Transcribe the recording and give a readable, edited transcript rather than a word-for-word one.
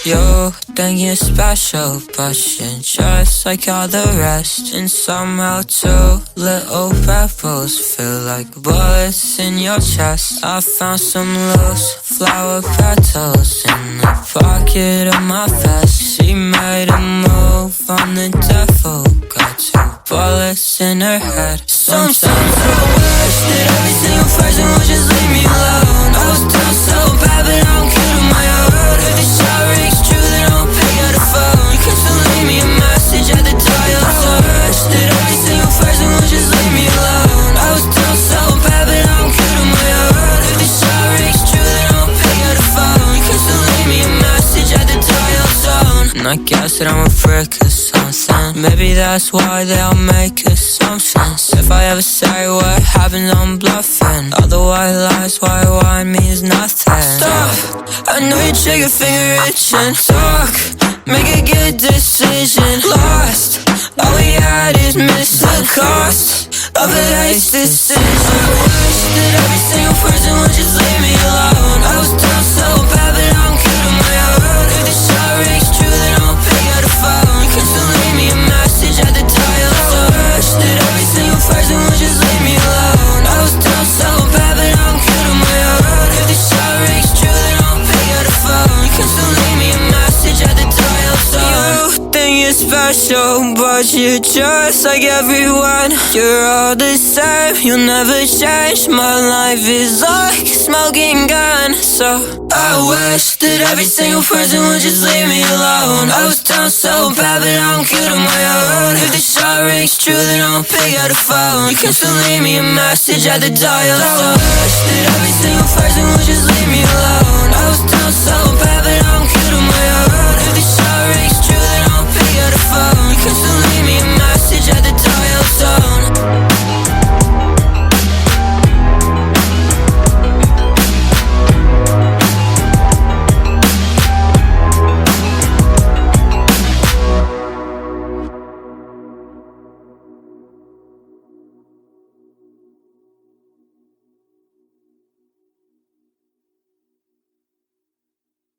You think you're special, but you're just like all the rest. And somehow two little pebbles feel like bullets in your chest. I found some loose flower petals in the pocket of my vest. She made a move on the devil, got two bullets in her head. Sometimes I wish that every single person would just leave me alone. I was down so bad, but I don't care to my own. If the shot rings true, then I don't pick up the phone. You can still leave me a message at the dial tone. I wish that every single person would just leave me alone. I was down so bad, but I don't care to my own. If the shot rings true, then I don't pick up the phone. You can still leave me a message at the dial tone. And I guess that I'm a prick or something. Maybe that's why they all make assumptions. If I ever say what happens, I'm bluffing. All the white lies, why means nothing. Stop, I know your trigger finger itching. Talk, make a good decision. Lost, all we had is missed the cost of a race decision. I wish that every single person would just leave me alone. I was down so bad, but I don't care to my own. If the shot rings true, then I don't pick up the phone. You can still leave me a message at the dial tone. I wish that every single person would just leave me alone. I was down so bad, but I don't care to my own. If the shot rings true, then I don't pick up the phone. You can still leave me a message at the dial tone. You think you're special, but you're just like everyone. You're all the same, you'll never change. My life is like a smoking gun. So I wish that every single person would just leave me alone. I was down so bad, but I don't care to my own. If the shot rings true, then I don't pick up the phone. You can still leave me a message at the dial tone. I wish that every single person would just leave me alone. I was